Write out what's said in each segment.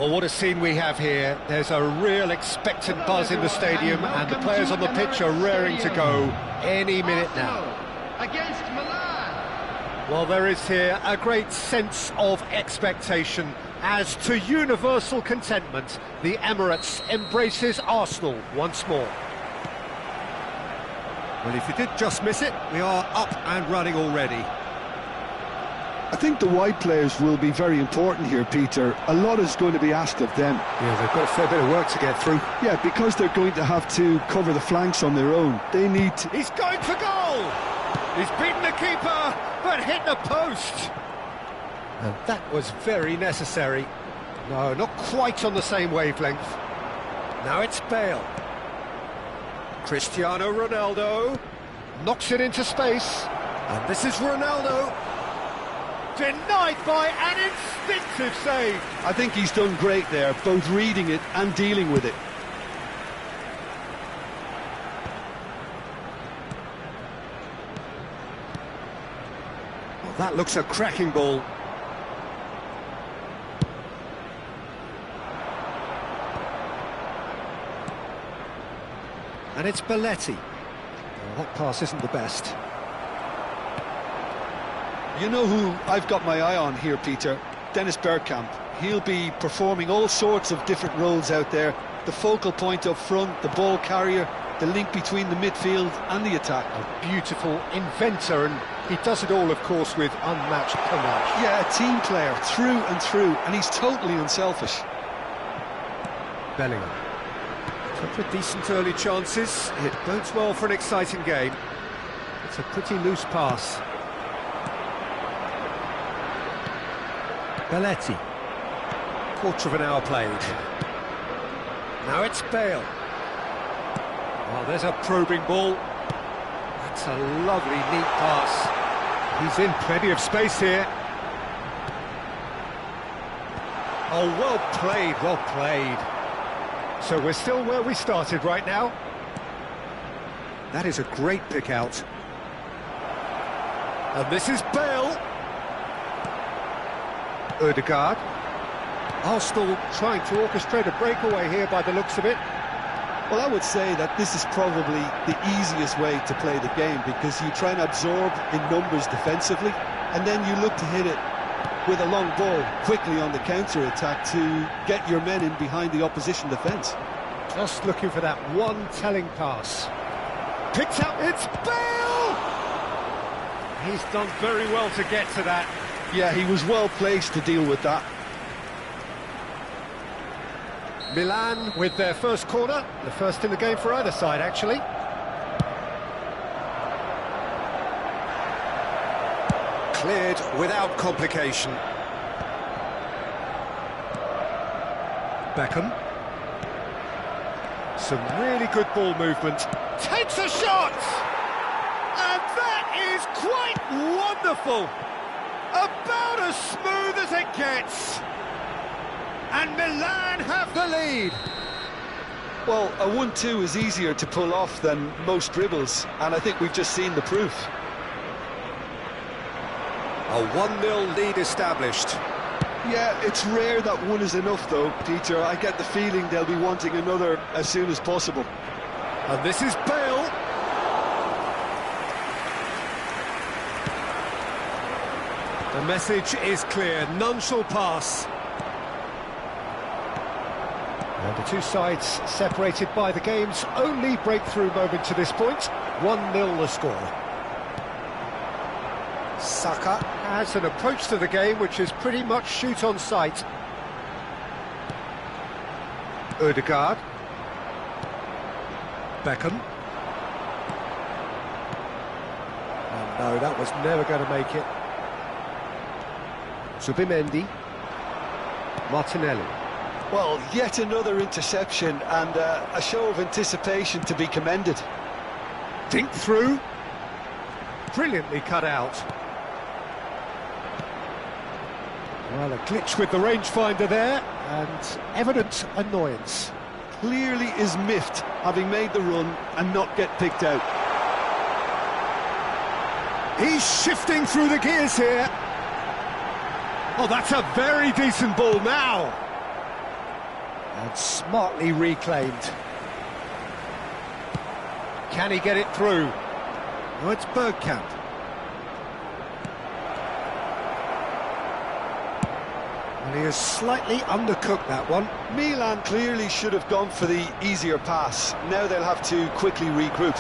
Well, what a scene we have here. There's a real expectant buzz in the stadium and the players on the pitch are raring to go. any minute now. Against Milan. Well, there is here a great sense of expectation. As to universal contentment, the Emirates embraces Arsenal once more. Well, if you did just miss it, we are up and running already. I think the wide players will be very important here, Peter. A lot is going to be asked of them. Yeah, they've got a fair bit of work to get through. Yeah, because they're going to have to cover the flanks on their own. They need to... He's going for goal! He's beaten the keeper, but hit the post! And that was very necessary. No, not quite on the same wavelength. Now it's Bale. Cristiano Ronaldo knocks it into space. And this is Ronaldo. Denied by an instinctive save. I think he's done great there, both reading it and dealing with it. Well, that looks a cracking ball. And it's Belletti. Well, that pass isn't the best. You know who I've got my eye on here, Peter? Dennis Bergkamp. He'll be performing all sorts of different roles out there. The focal point up front, the ball carrier, the link between the midfield and the attack. A beautiful inventor, and he does it all, of course, with unmatched panache. Yeah, a team player, through and through, and he's totally unselfish. Bellingham. Couple of decent early chances. It bodes well for an exciting game. It's a pretty loose pass. Belletti. Quarter of an hour played. Now it's Bale. Well, there's a probing ball. That's a lovely, neat pass. He's in plenty of space here. Oh, well played, well played. So we're still where we started right now. That is a great pick out. And this is Bale. Ødegaard. Arsenal trying to orchestrate a breakaway here by the looks of it. Well, I would say that this is probably the easiest way to play the game, because you try and absorb in numbers defensively, and then you look to hit it with a long ball quickly on the counter-attack to get your men in behind the opposition defence. Just looking for that one telling pass. Picked up, it's Bale! He's done very well to get to that. Yeah, he was well placed to deal with that. Milan with their first corner, the first in the game for either side, actually. Cleared without complication. Beckham. Some really good ball movement. Takes a shot! And that is quite wonderful! About as smooth as it gets. And Milan have the lead. Well, a 1-2 is easier to pull off than most dribbles, and I think we've just seen the proof. A 1-0 lead established. Yeah, it's rare that one is enough, though, Peter. I get the feeling they'll be wanting another as soon as possible. And this is Bale. The message is clear, none shall pass. And the two sides separated by the game's only breakthrough moment to this point. 1-0 the score. Saka has an approach to the game which is pretty much shoot on sight. Ødegaard. Beckham. Oh no, that was never going to make it. Zubimendi. Martinelli. Well, yet another interception, and a show of anticipation to be commended. Dink through. Brilliantly cut out. Well, a glitch with the rangefinder there, and evident annoyance. Clearly is miffed, having made the run and not get picked out. He's shifting through the gears here. Oh, that's a very decent ball now. And smartly reclaimed. Can he get it through? Now it's Bergkamp. And he has slightly undercooked that one. Milan clearly should have gone for the easier pass. Now they'll have to quickly regroup.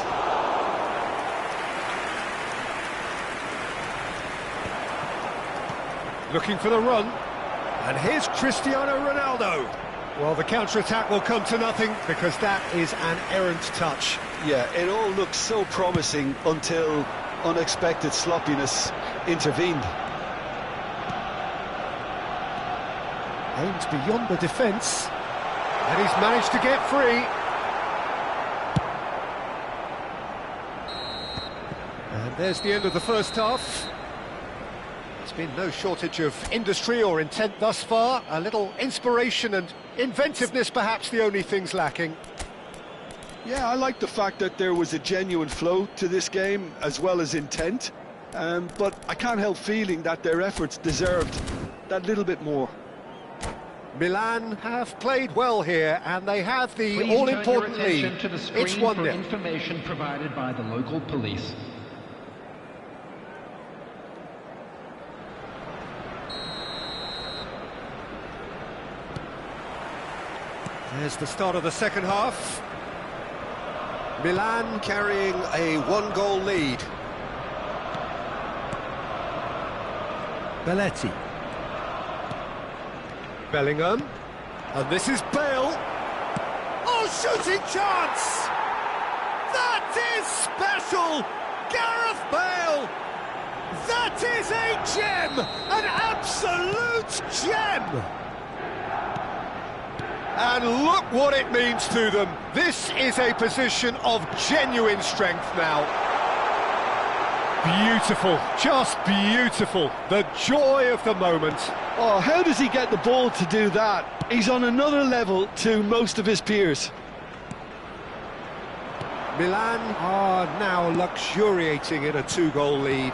Looking for the run. And here's Cristiano Ronaldo. Well, the counter-attack will come to nothing because that is an errant touch. Yeah, it all looked so promising until unexpected sloppiness intervened. Aims beyond the defence. And he's managed to get free. And there's the end of the first half. There's been no shortage of industry or intent thus far. A little inspiration and inventiveness, perhaps the only things lacking. Yeah, I like the fact that there was a genuine flow to this game as well as intent. But I can't help feeling that their efforts deserved that little bit more. Milan have played well here, and they have the Please all-important turn your attention lead. to the screen It's for 1-0. information provided by the local police. There's the start of the second half. Milan carrying a one-goal lead. Belletti. Bellingham. And this is Bale. Oh, shooting chance! That is special! Gareth Bale! That is a gem! An absolute gem! And look what it means to them. This is a position of genuine strength now. Beautiful, just beautiful. The joy of the moment. Oh, how does he get the ball to do that? He's on another level to most of his peers. Milan are now luxuriating in a two-goal lead.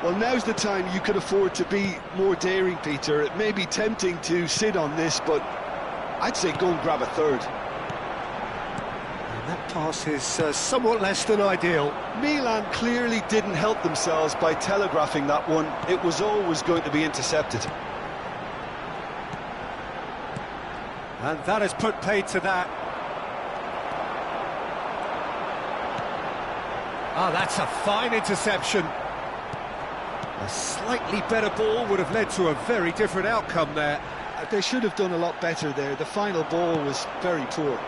Well, now's the time you could afford to be more daring, Peter. It may be tempting to sit on this, but I'd say go and grab a third. And that pass is somewhat less than ideal. Milan clearly didn't help themselves by telegraphing that one. It was always going to be intercepted. And that has put paid to that. Ah, that's a fine interception. A slightly better ball would have led to a very different outcome there. They should have done a lot better there. The final ball was very poor.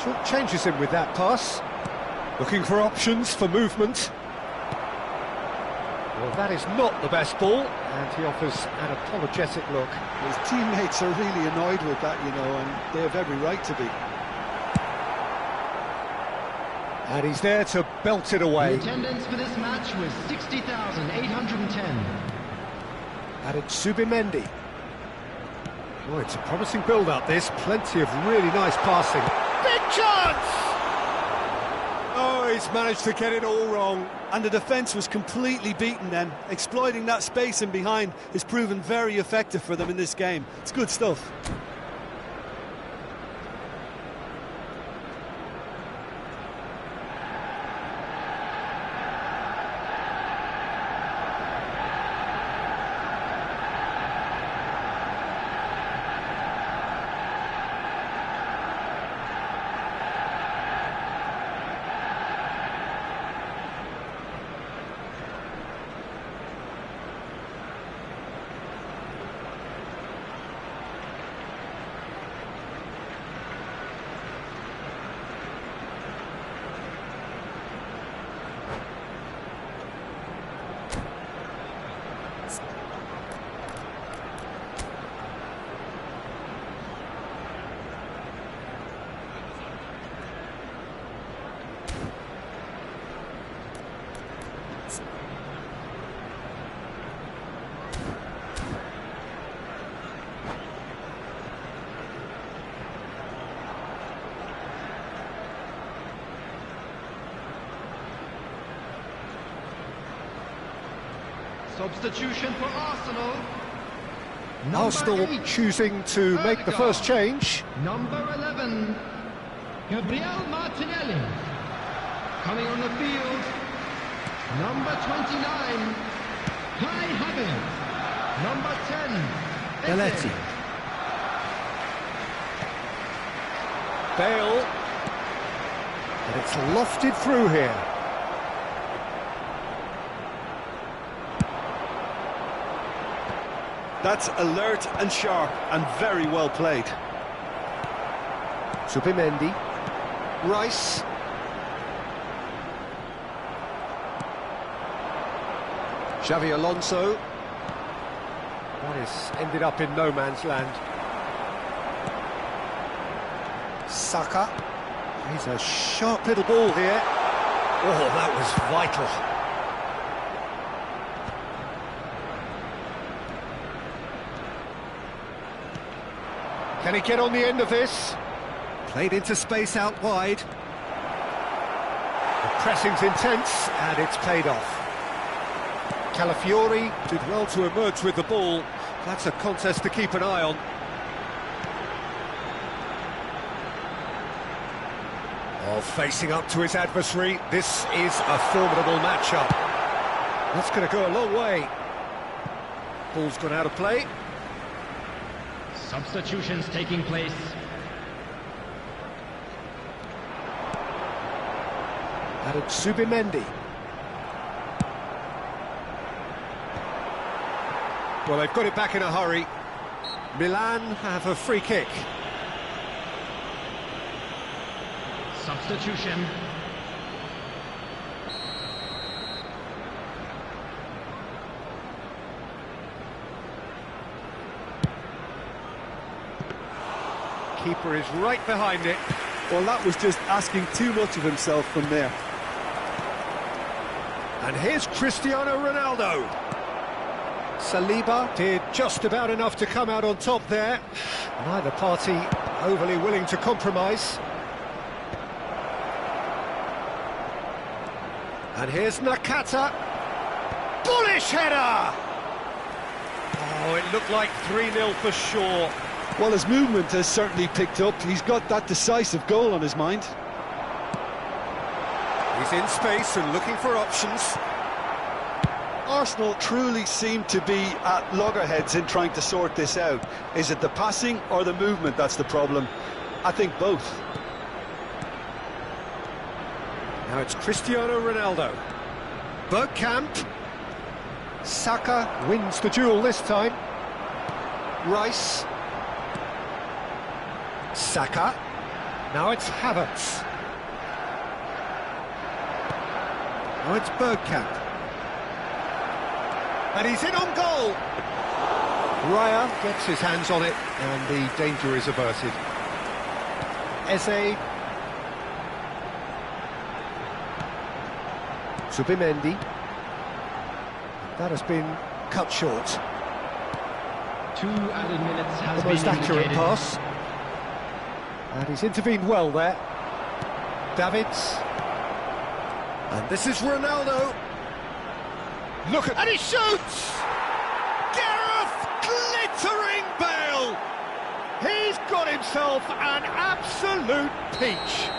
Short changes him with that pass. Looking for options for movement. Well, that is not the best ball, and he offers an apologetic look. His teammates are really annoyed with that, you know, and they have every right to be. And he's there to belt it away. The attendance for this match was 60,810. And it's Zubimendi. Oh, it's a promising build-up, this. Plenty of really nice passing. Big chance! Oh, he's managed to get it all wrong. And the defence was completely beaten then. Exploiting that space in behind has proven very effective for them in this game. It's good stuff. Substitution for Arsenal. Arsenal 8, choosing to make the first change. Number 11, Gabriel Martinelli. Coming on the field, number 29, Kai Havertz. Number 10, Belletti. Bale. And it's lofted through here. That's alert and sharp and very well played. Subimendi. Rice. Xavi Alonso. That is ended up in no man's land. Saka. He's a sharp little ball here. Oh, that was vital. Can he get on the end of this? Played into space out wide. The pressing's intense, and it's paid off. Calafiori did well to emerge with the ball. That's a contest to keep an eye on. Oh, facing up to his adversary, this is a formidable matchup. That's going to go a long way. Ball's gone out of play. substitutions taking place. Added Subimendi. Well, they've got it back in a hurry. Milan have a free kick. Substitution. Keeper is right behind it. Well, that was just asking too much of himself from there. And here's Cristiano Ronaldo. Saliba did just about enough to come out on top there. Neither party overly willing to compromise. And here's Nakata. Bullish header! Oh, it looked like 3-0 for sure. Well, his movement has certainly picked up. He's got that decisive goal on his mind. He's in space and looking for options. Arsenal truly seem to be at loggerheads in trying to sort this out. Is it the passing or the movement that's the problem? I think both. Now it's Cristiano Ronaldo. Bergkamp. Saka wins the duel this time. Rice. Saka. Now it's Havertz. Now it's Bergkamp. And he's in on goal. Raya gets his hands on it, and the danger is averted. Eze. Subimendi. That has been cut short. 2 added minutes has The most been accurate indicated. pass. And he's intervened well there. Davids. And this is Ronaldo. Look at... And he shoots! Gareth glittering Bale! He's got himself an absolute peach.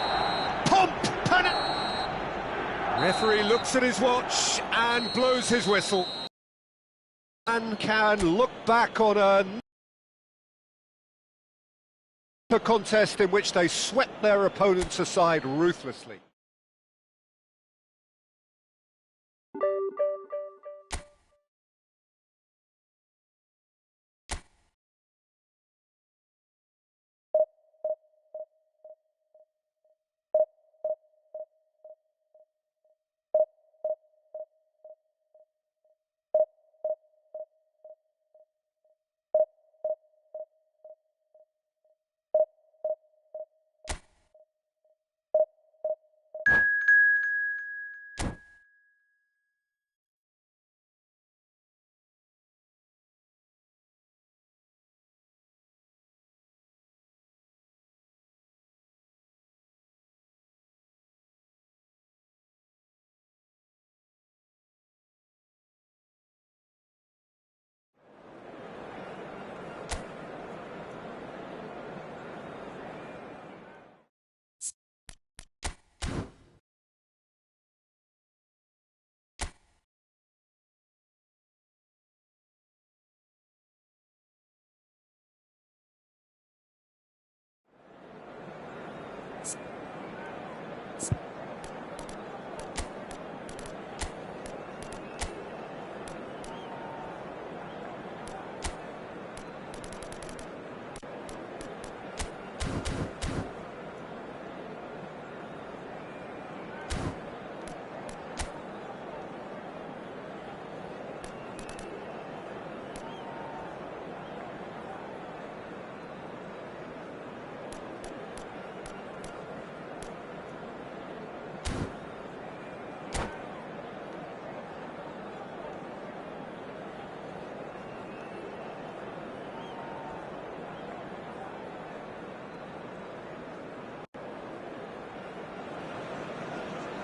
Pump! And... Referee looks at his watch and blows his whistle. And can look back on a contest in which they swept their opponents aside ruthlessly.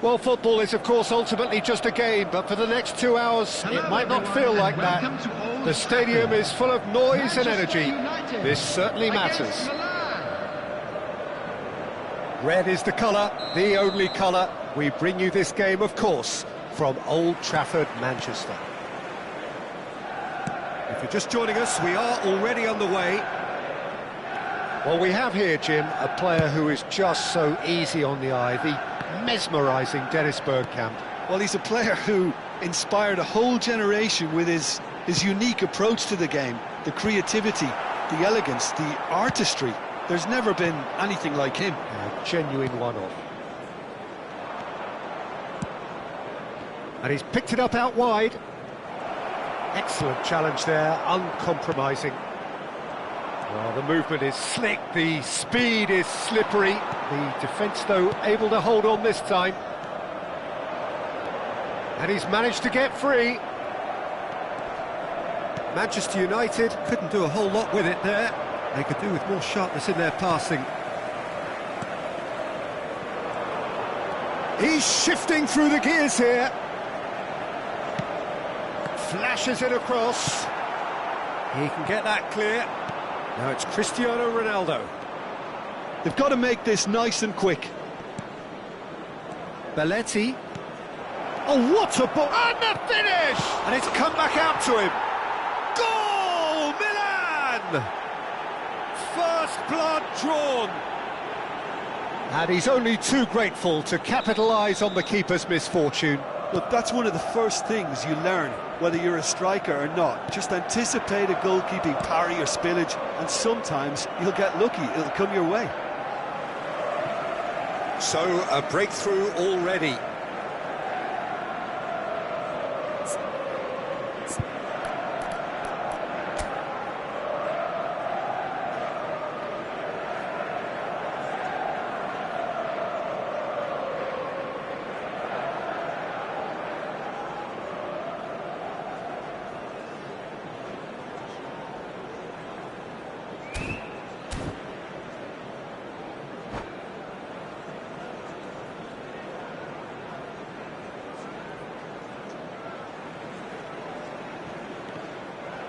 Well, football is, of course, ultimately just a game, but for the next 2 hours, it might not feel like that. The stadium is full of noise and energy. This certainly matters. Red is the colour, the only colour. We bring you this game, of course, from Old Trafford, Manchester. If you're just joining us, we are already on the way. Well, we have here, Jim, a player who is just so easy on the eye, the mesmerising Dennis Bergkamp. Well, he's a player who inspired a whole generation with his unique approach to the game, the creativity, the elegance, the artistry. There's never been anything like him. A genuine one-off. And he's picked it up out wide. Excellent challenge there, uncompromising. Well, the movement is slick, the speed is slippery. The defence, though, able to hold on this time. And he's managed to get free. Manchester United couldn't do a whole lot with it there. They could do with more sharpness in their passing. He's shifting through the gears here. Flashes it across. He can get that clear. Now it's Cristiano Ronaldo. They've got to make this nice and quick. Belletti. Oh, what a ball! And the finish! And it's come back out to him. Goal, Milan! First blood drawn. And he's only too grateful to capitalise on the keeper's misfortune. Look, that's one of the first things you learn, whether you're a striker or not. Just anticipate a goalkeeping parry or spillage, and sometimes you'll get lucky, it'll come your way. So, a breakthrough already.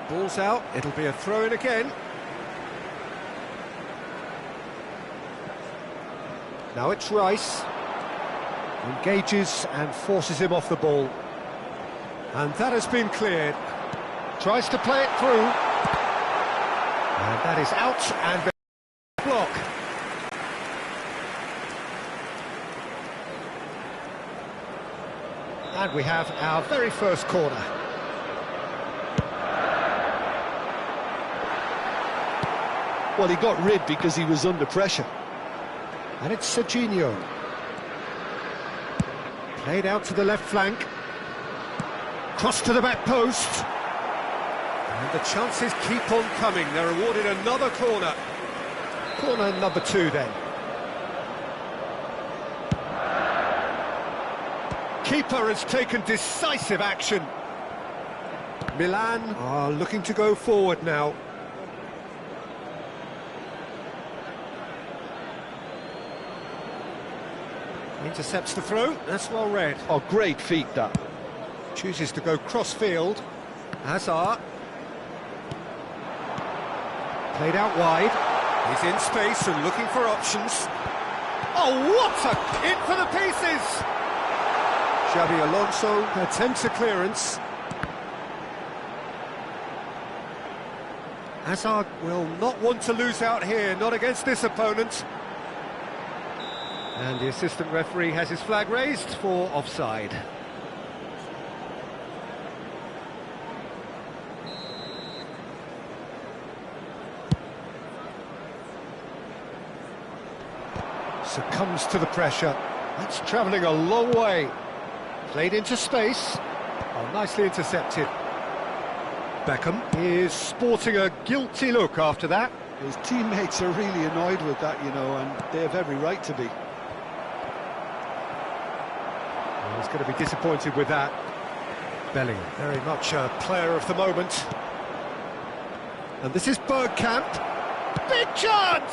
Ball's out, it'll be a throw-in again. Now it's Rice. Engages and forces him off the ball. And that has been cleared. Tries to play it through. And that is out and block. And we have our very first corner. Well, he got rid because he was under pressure. And it's Serginho. Played out to the left flank. Cross to the back post. And the chances keep on coming. They're awarded another corner. Corner number 2 then. Keeper has taken decisive action. Milan are looking to go forward now. Intercepts the throw, that's well read. Oh, great feat, that. Chooses to go cross-field. Hazard. Played out wide. He's in space and looking for options. Oh, what a hit for the pieces! Xabi Alonso attempts a clearance. Hazard will not want to lose out here, not against this opponent. And the assistant referee has his flag raised for offside. Succumbs to the pressure. That's travelling a long way. Played into space. Oh, nicely intercepted. Beckham is sporting a guilty look after that. His teammates are really annoyed with that, you know, and they have every right to be. He's going to be disappointed with that. Bellingham, very much a player of the moment. And this is Bergkamp. Big chance!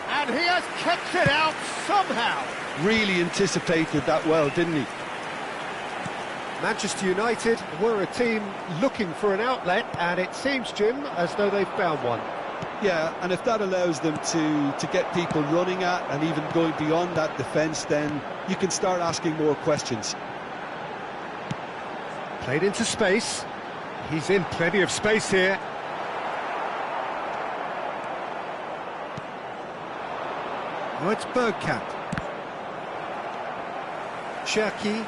And he has kept it out somehow. Really anticipated that well, didn't he? Manchester United were a team looking for an outlet, and it seems, Jim, as though they've found one. Yeah, and if that allows them to get people running at and even going beyond that defence, then you can start asking more questions. Played into space. He's in plenty of space here. Oh, it's Bergkamp. Cherki.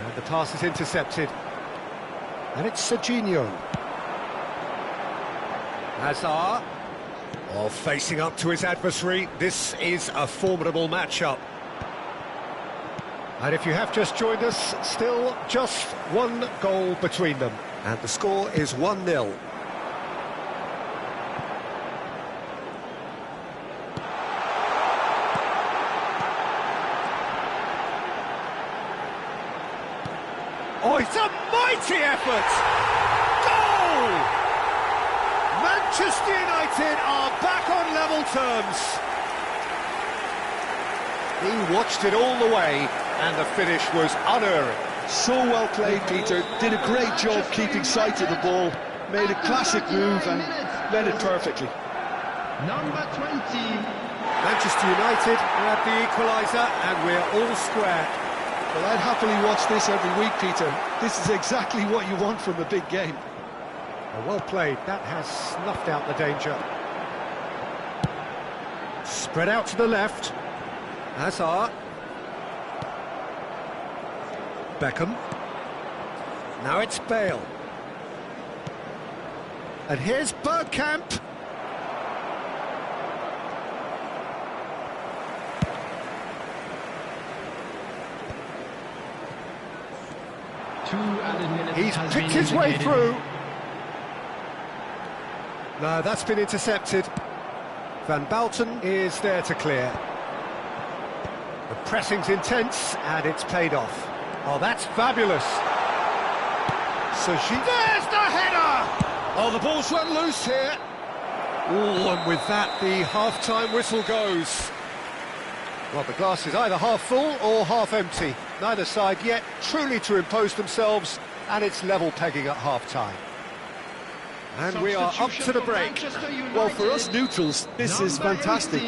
And the pass is intercepted. And it's Serginho. Hazard. Oh, facing up to his adversary. This is a formidable matchup. And if you have just joined us, still just one goal between them. And the score is 1-0. Oh, it's a mighty effort! Goal! Manchester United are back on level terms. He watched it all the way, and the finish was unerring. So well played, Peter. Did a great job keeping sight of the ball. Made a classic move and led it perfectly. Number 20. Manchester United grab the equaliser, and we're all square. Well, I'd happily watch this every week, Peter. This is exactly what you want from a big game. Well played. That has snuffed out the danger. Spread out to the left. Hazard. Beckham. Now it's Bale. And here's Bergkamp. He's picked his way through. No, that's been intercepted. Van Bouten is there to clear. The pressing's intense, and it's paid off. Oh, that's fabulous. There's the header! Oh, the ball's run loose here. Oh, and with that, the half-time whistle goes. Well, the glass is either half full or half empty. Neither side yet truly to impose themselves, and it's level pegging at half-time. And we are up to the break. Well, for us neutrals, this is fantastic.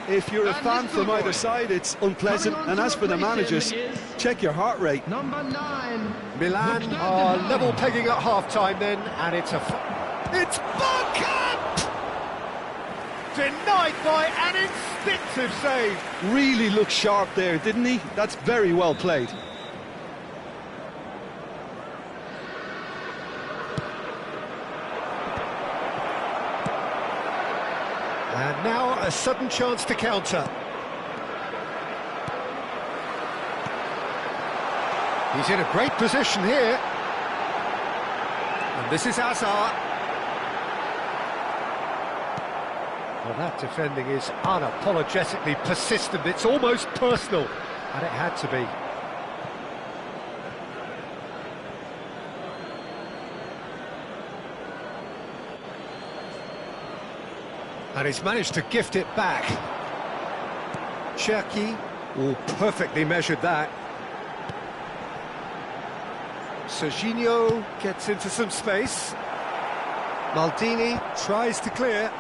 If you're a fan from either side, it's unpleasant. And as for the managers, check your heart rate. Number 9. Milan are level pegging at half-time then, and it's Bergkamp! Denied by an instinctive save. Really looked sharp there, didn't he? That's very well played. And now a sudden chance to counter. He's in a great position here. And this is Hazard. Well, that defending is unapologetically persistent. It's almost personal, and it had to be. And he's managed to gift it back. Cherki, oh, perfectly measured that. Serginho gets into some space. Maldini tries to clear.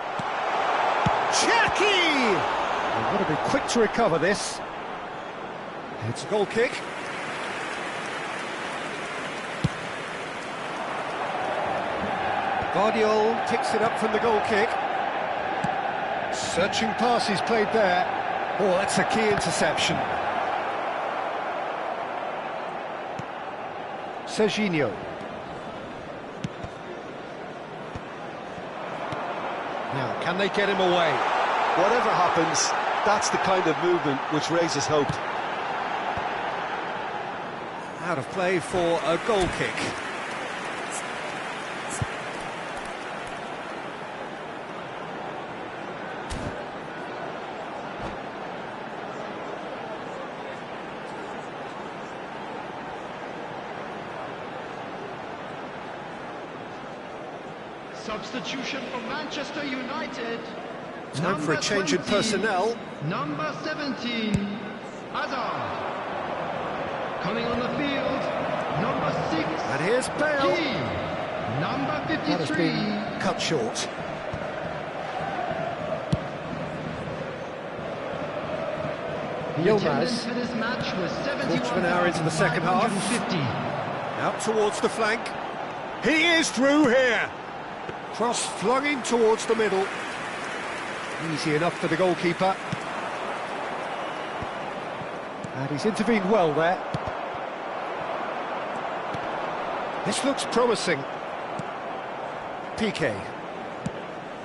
Cherki! They've got to be quick to recover this. It's a goal kick. Guardiola picks it up from the goal kick. Searching pass he's played there. Oh, that's a key interception. Serginho. Now, can they get him away? Whatever happens, that's the kind of movement which raises hope. Out of play for a goal kick. Substitution for Manchester United. Time for a change in personnel. Number 17, Hazard. Coming on the field, number 6. And here's Bale. Key. Number 53. That has been cut short. Attendance Yilmaz, for this match was quarter of an hour into the second half. 71,550. Out towards the flank. He is through here. Cross flung in towards the middle. Easy enough for the goalkeeper. And he's intervened well there. This looks promising. Piqué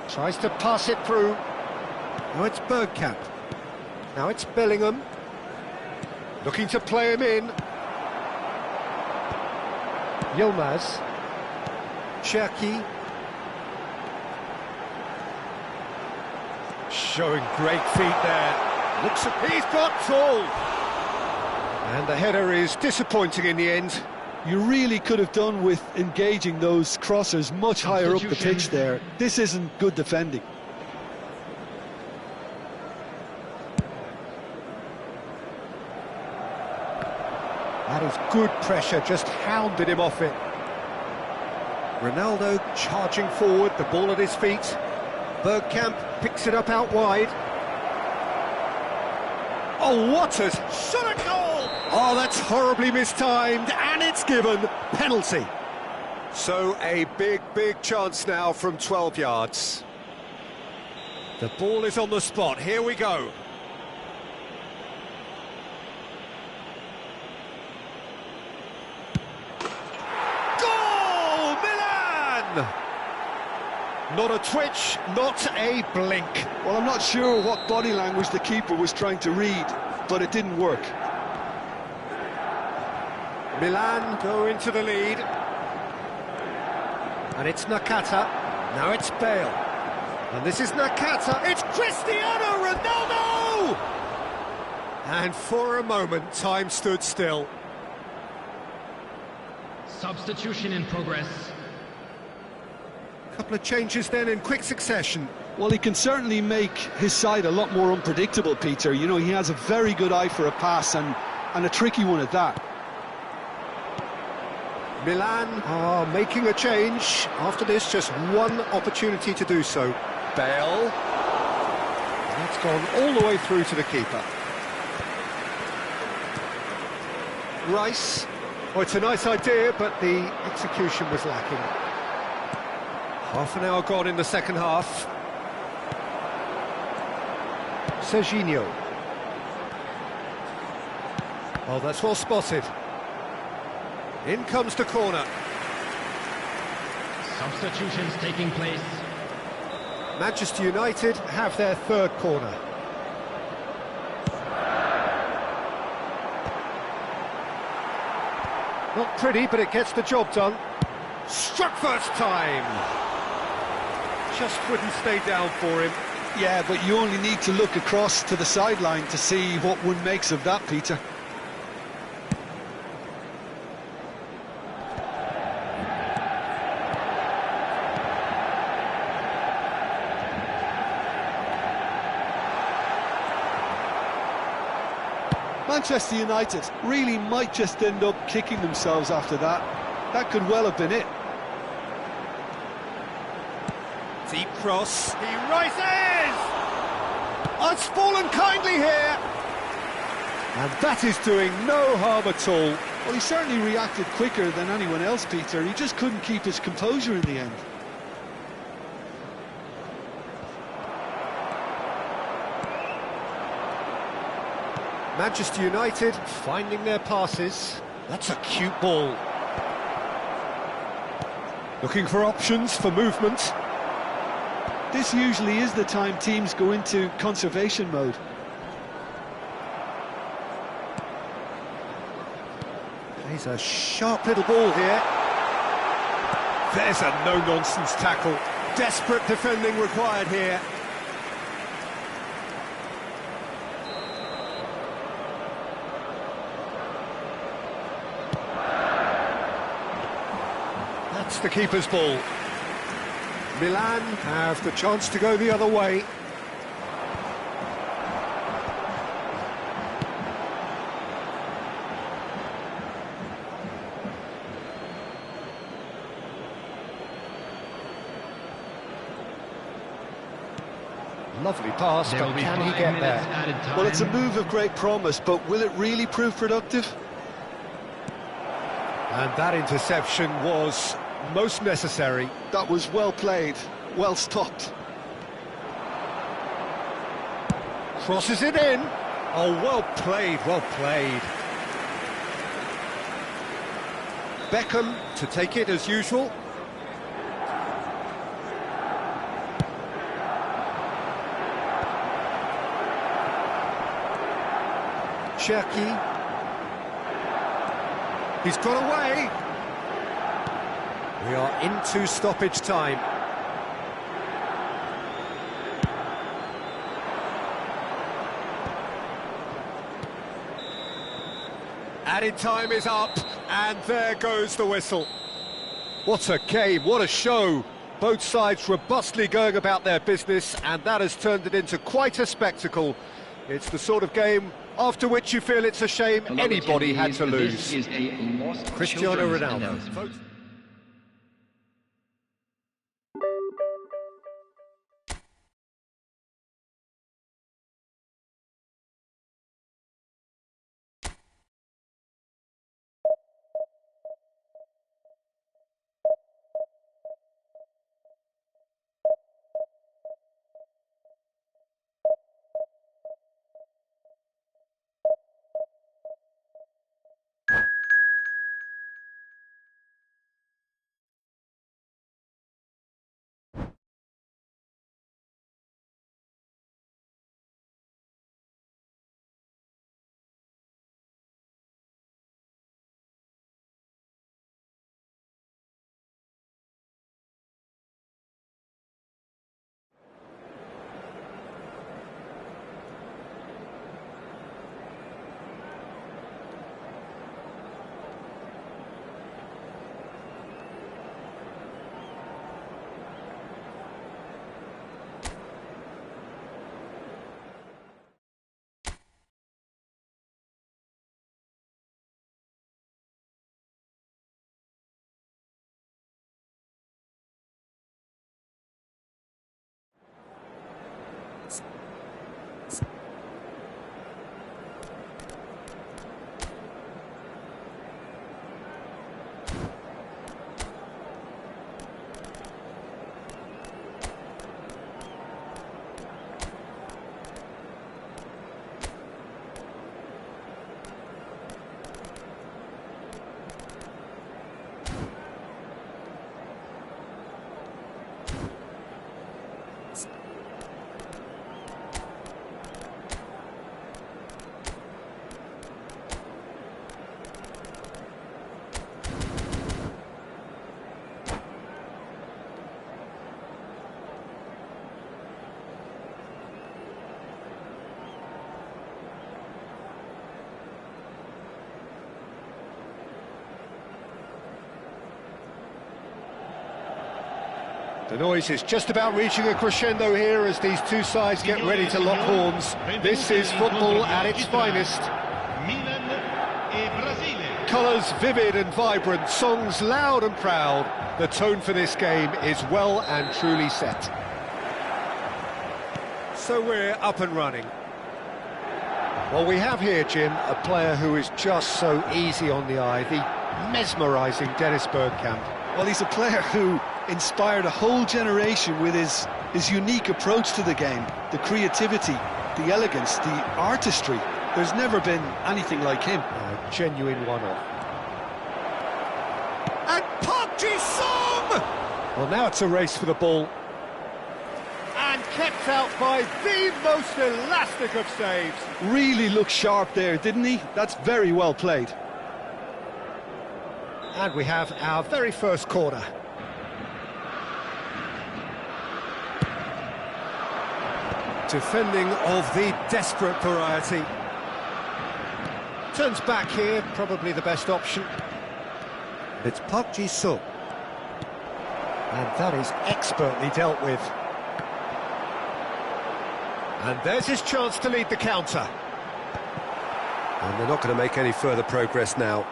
tries to pass it through. Now it's Bergkamp. Now it's Bellingham. Looking to play him in. Yilmaz. Cherki. Showing great feet there. Looks at he's got full. And the header is disappointing in the end. You really could have done with engaging those crossers much higher up the pitch there. This isn't good defending. That is good pressure, just hounded him off it. Ronaldo charging forward, the ball at his feet. Bergkamp picks it up out wide. Oh, what a shot at goal! Oh, that's horribly mistimed, and it's given. Penalty. So a big chance now from 12 yards. The ball is on the spot, here we go. Goal! Milan! Not a twitch, not a blink. Well, I'm not sure what body language the keeper was trying to read, but it didn't work. Milan go into the lead. And it's Nakata. Now it's Bale. And this is Nakata. It's Cristiano Ronaldo! And for a moment, time stood still. Substitution in progress. Couple of changes then in quick succession. Well, he can certainly make his side a lot more unpredictable, Peter. You know, he has a very good eye for a pass and a tricky one at that. Milan are making a change. After this, just one opportunity to do so. Bale. That's gone all the way through to the keeper. Rice. Oh, it's a nice idea, but the execution was lacking. Half an hour gone in the second half. Serginho. Oh, that's well spotted. In comes the corner. Substitutions taking place. Manchester United have their third corner. Not pretty, but it gets the job done. Struck first time. Just wouldn't stay down for him. Yeah, but you only need to look across to the sideline to see what one makes of that, Peter. Manchester United really might just end up kicking themselves after that. That could well have been it. Deep cross. He rises! Oh, it's fallen kindly here. And that is doing no harm at all. Well, he certainly reacted quicker than anyone else, Peter. He just couldn't keep his composure in the end. Manchester United finding their passes. That's a cute ball. Looking for options for movement. This usually is the time teams go into conservation mode. He's a sharp little ball here. There's a no-nonsense tackle. Desperate defending required here. That's the keeper's ball. Milan have the chance to go the other way. Lovely pass, There but will be can he 5 get minutes there? added time. Well, it's a move of great promise, but will it really prove productive? And that interception was most necessary. That was well played, well stopped. Crosses it in. Oh, well played, well played. Beckham to take it as usual. Cherki. He's got away. We are into stoppage time. Added time is up, and there goes the whistle. What a game, what a show. Both sides robustly going about their business, and that has turned it into quite a spectacle. It's the sort of game after which you feel it's a shame anybody had to lose. This is a lost Cristiano children's Ronaldo. announcement. The noise is just about reaching a crescendo here as these two sides get ready to lock horns. This is football at its finest. Colours vivid and vibrant, songs loud and proud. The tone for this game is well and truly set. So we're up and running. Well, we have here, Jim, a player who is just so easy on the eye, the mesmerising Dennis Bergkamp. Well, he's a player who inspired a whole generation with his unique approach to the game, the creativity, the elegance, the artistry. There's never been anything like him. A genuine one-off. And Park Ji-sung! Well, now it's a race for the ball. And kept out by the most elastic of saves. Really looked sharp there, didn't he? That's very well played. And we have our very first corner. Defending of the desperate variety. Turns back here, probably the best option. It's Park Ji-sung. And that is expertly dealt with. And there's his chance to lead the counter. And they're not going to make any further progress now.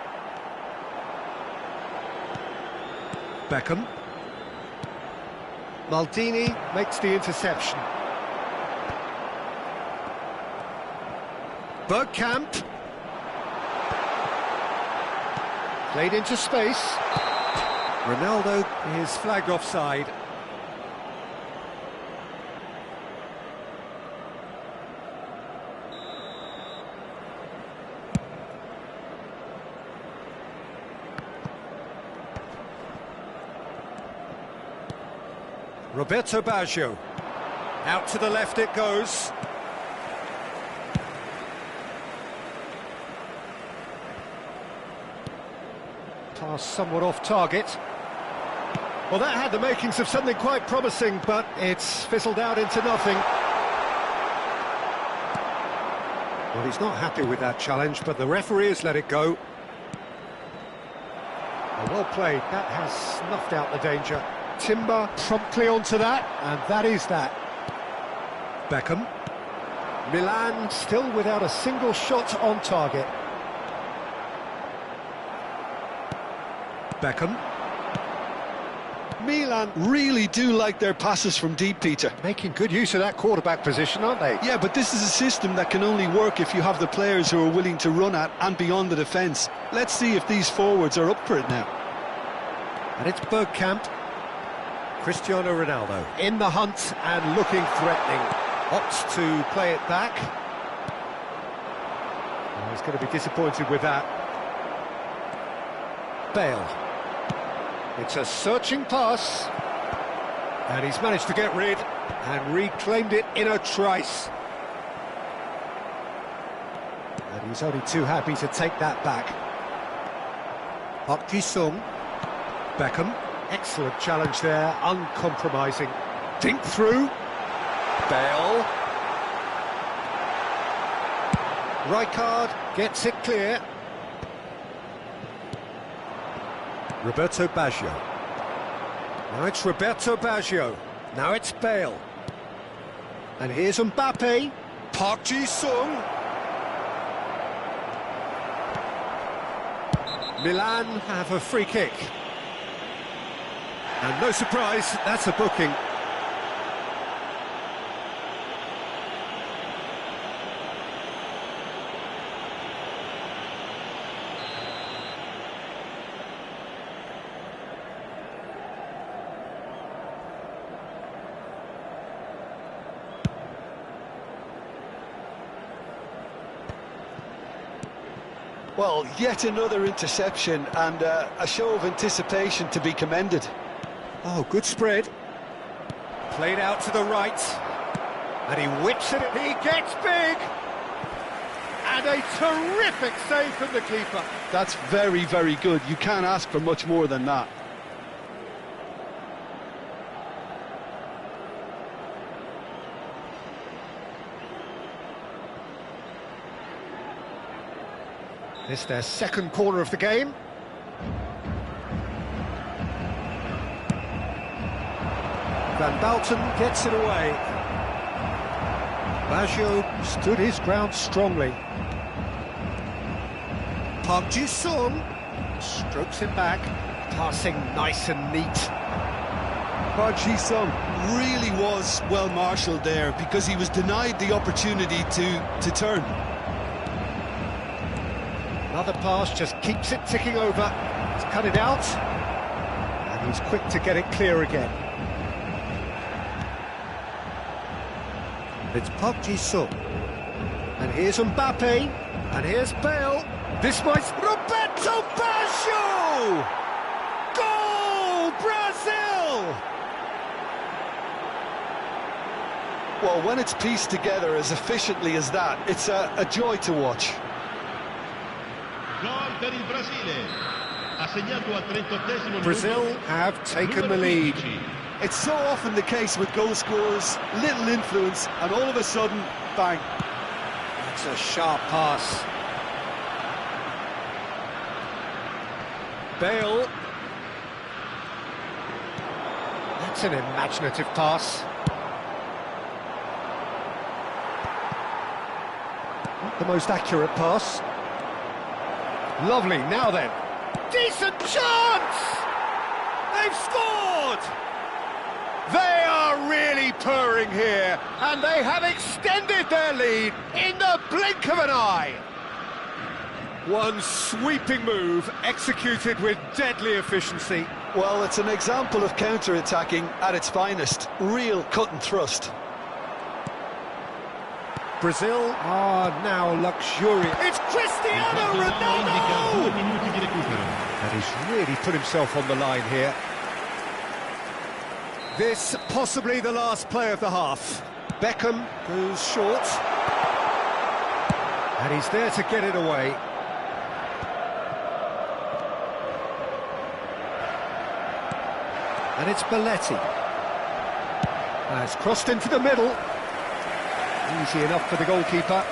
Beckham. Maldini makes the interception. Bergkamp. Played into space. Ronaldo is flagged offside. Roberto Baggio. Out to the left it goes. Pass somewhat off target. Well, that had the makings of something quite promising, but it's fizzled out into nothing. Well, he's not happy with that challenge, but the referee has let it go. Well played, that has snuffed out the danger. Timber promptly onto that, and that is that. Beckham. Milan still without a single shot on target. Beckham. Milan really do like their passes from deep, Peter. Making good use of that quarterback position, aren't they? Yeah, but this is a system that can only work if you have the players who are willing to run at and beyond the defence. Let's see if these forwards are up for it now. And it's Bergkamp. Cristiano Ronaldo in the hunt and looking threatening. Opts to play it back. Oh, he's going to be disappointed with that. Bale. It's a searching pass. And he's managed to get rid and reclaimed it in a trice. And he's only too happy to take that back. Park Ji-sung. Beckham. Excellent challenge there, uncompromising. Dink through. Bale. Rijkaard gets it clear. Roberto Baggio. Now it's Roberto Baggio. Now it's Bale. And here's Mbappe. Park Ji-sung. Milan have a free kick. And no surprise, that's a booking. Well, yet another interception and a show of anticipation to be commended. Oh, good spread. Played out to the right. And he whips it, and he gets big! And a terrific save from the keeper. That's very, very good. You can't ask for much more than that. This their second corner of the game. Van Balten gets it away. Baggio stood his ground strongly. Park Ji-sung strokes it back, passing nice and neat. Park Ji-sung really was well marshalled there because he was denied the opportunity to turn. Another pass just keeps it ticking over. He's cut it out, and he's quick to get it clear again. It's Park Ji-sung. And here's Mbappe. And here's Bale. This might... Roberto Baggio! Goal! Brazil! Well, when it's pieced together as efficiently as that, it's a joy to watch. Brazil have taken the lead. It's so often the case with goal scorers, little influence, and all of a sudden, bang. That's a sharp pass. Bale. That's an imaginative pass. Not the most accurate pass. Lovely, now then. Decent chance! They've scored! They are really purring here, and they have extended their lead in the blink of an eye. One sweeping move executed with deadly efficiency. Well, it's an example of counter-attacking at its finest. Real cut and thrust. Brazil are now luxurious. It's Cristiano Ronaldo! And he's really put himself on the line here. This possibly the last play of the half. Beckham goes short. And he's there to get it away. And it's Belletti. It's crossed into the middle. Easy enough for the goalkeeper.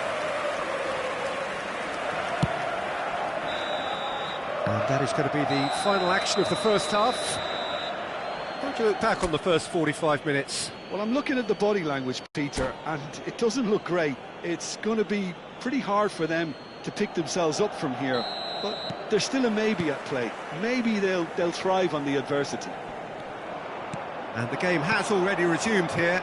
And that is going to be the final action of the first half. How do you look back on the first 45 minutes? Well, I'm looking at the body language, Peter, and it doesn't look great. It's going to be pretty hard for them to pick themselves up from here. But there's still a maybe at play. Maybe they'll thrive on the adversity. And the game has already resumed here.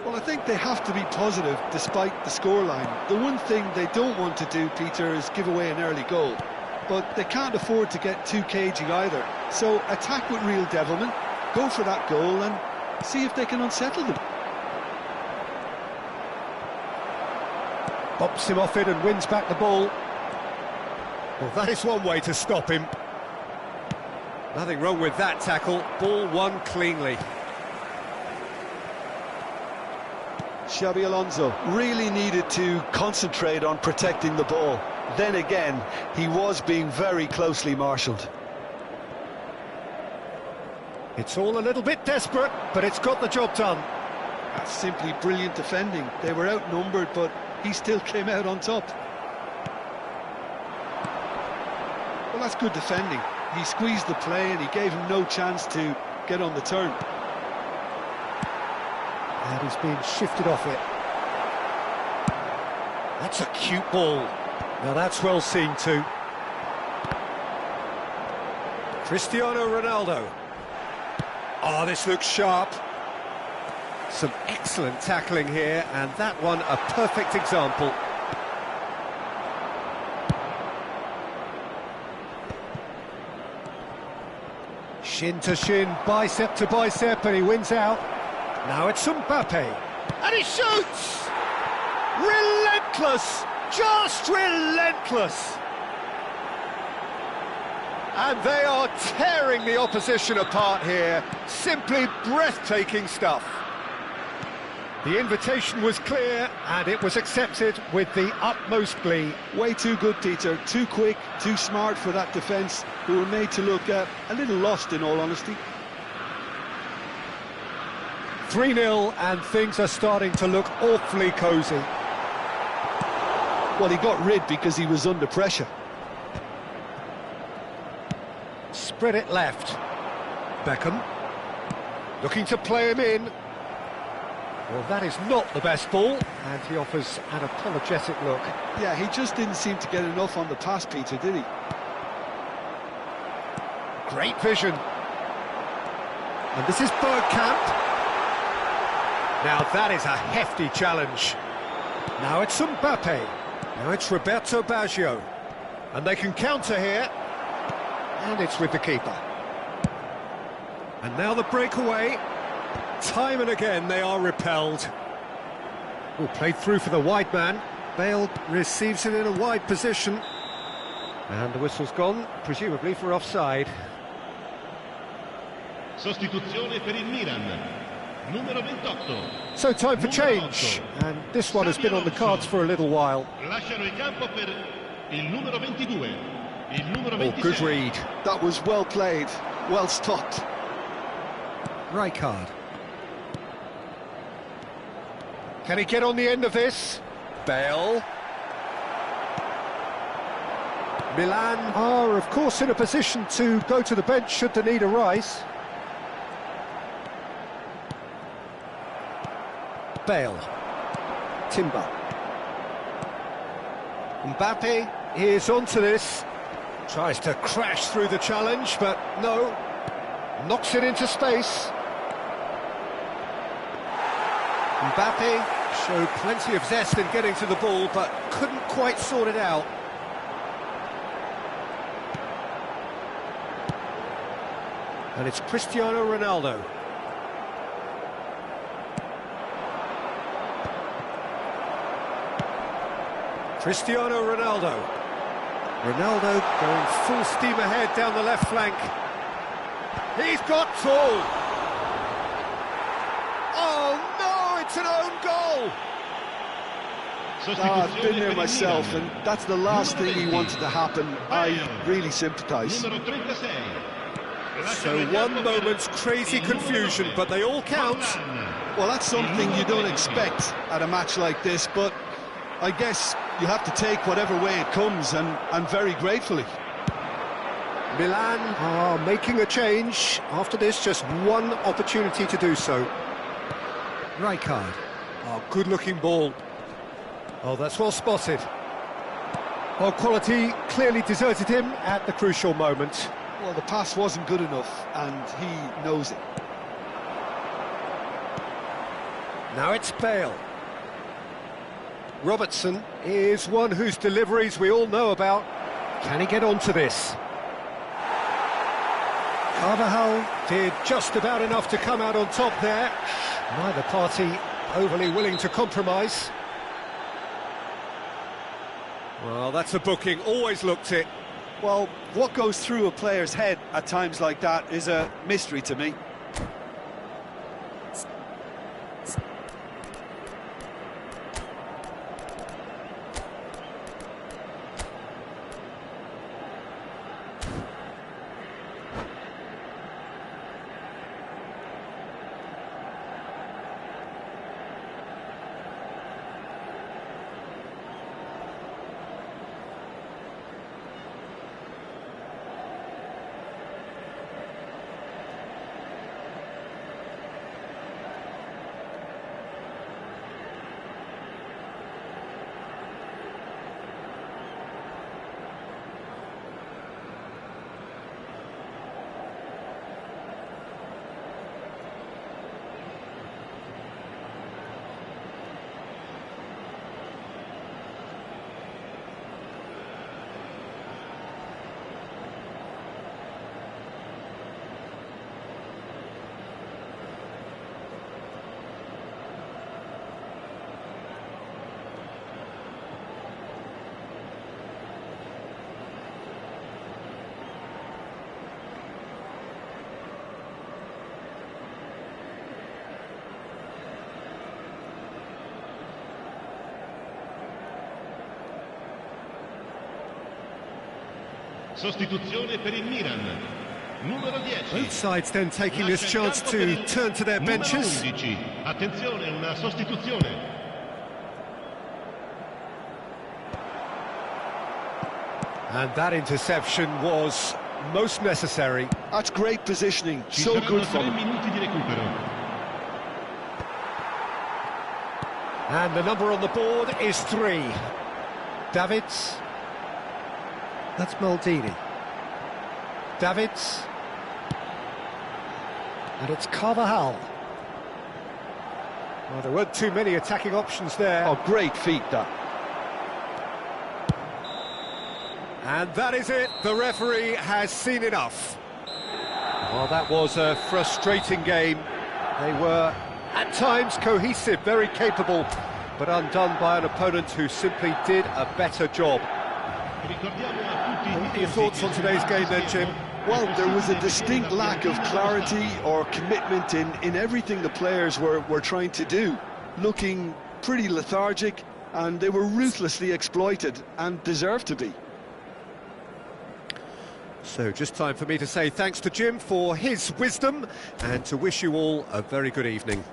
Well, I think they have to be positive despite the scoreline. The one thing they don't want to do, Peter, is give away an early goal. But they can't afford to get too cagey either. So attack with real devilment, go for that goal and see if they can unsettle them. Bumps him off it and wins back the ball. Well, that is one way to stop him. Nothing wrong with that tackle. Ball won cleanly. Xabi Alonso really needed to concentrate on protecting the ball. Then again, he was being very closely marshalled. It's all a little bit desperate, but it's got the job done. That's simply brilliant defending. They were outnumbered, but he still came out on top. Well, that's good defending. He squeezed the play and he gave him no chance to get on the turn. And he's being shifted off it. That's a cute ball. Now that's well seen too. Cristiano Ronaldo. Oh, this looks sharp. Some excellent tackling here, and that one a perfect example. Shin to shin, bicep to bicep, and he wins out. Now it's Mbappe. And he shoots! Relentless! Just relentless! And they are tearing the opposition apart here. Simply breathtaking stuff. The invitation was clear, and it was accepted with the utmost glee. Way too good, Peter. Too quick, too smart for that defence, who were made to look a little lost, in all honesty. 3-0, and things are starting to look awfully cosy. Well, he got rid because he was under pressure. Spread it left. Beckham. Looking to play him in. Well, that is not the best ball, and he offers an apologetic look. Yeah, he just didn't seem to get enough on the pass, Peter, did he? Great vision. And this is Bergkamp. Now that is a hefty challenge. Now it's Mbappe. Now it's Roberto Baggio. And they can counter here. And it's with the keeper. And now the breakaway. Time and again they are repelled. Oh, played through for the wide man. Bale receives it in a wide position. And the whistle's gone, presumably for offside. Sostituzione per il Milan. Numero 28. So time for change. And this one has been on the cards for a little while. Lasciano il campo per il numero 22. Il numero 26. Oh, good read. That was well played, well stopped. Rijkaard. Can he get on the end of this? Bale. Milan are, of course, in a position to go to the bench should the need arise. Bale. Timber. Mbappe is onto this. Tries to crash through the challenge, but no. Knocks it into space. Mbappe showed plenty of zest in getting to the ball, but couldn't quite sort it out. And it's Cristiano Ronaldo. Cristiano Ronaldo. Ronaldo going full steam ahead down the left flank. He's got full. Oh no, it's an own goal. I've been there myself, and that's the last thing he wanted to happen. I really sympathise. So one moment's crazy confusion, but they all count. Well, that's something you don't expect at a match like this, but I guess you have to take whatever way it comes, and very gratefully. Milan are making a change. After this, just one opportunity to do so. Rijkaard. Oh, good-looking ball. Oh, that's well spotted. Well, quality clearly deserted him at the crucial moment. Well, the pass wasn't good enough, and he knows it. Now it's Bale. Robertson is one whose deliveries we all know about. Can he get onto this? Carvajal did just about enough to come out on top there. Neither party overly willing to compromise. Well, that's a booking, always looked it. Well, what goes through a player's head at times like that is a mystery to me. Sostituzione per il Milan. Numero 10. Both sides then taking this chance to turn to their benches. Numero 11. Attenzione, una sostituzione. And that interception was most necessary. That's great positioning, Ci so saranno good 3 from him. minuti di recupero. And the number on the board is 3. Davids. That's Maldini. Davids. And it's Carvajal. Well, there weren't too many attacking options there. Oh, great feat, that. And that is it. The referee has seen enough. Well, that was a frustrating game. They were, at times, cohesive, very capable, but undone by an opponent who simply did a better job. What are your thoughts on today's game then, Jim? Well, there was a distinct lack of clarity or commitment in everything the players were trying to do. Looking pretty lethargic, and they were ruthlessly exploited and deserved to be. So just time for me to say thanks to Jim for his wisdom and to wish you all a very good evening.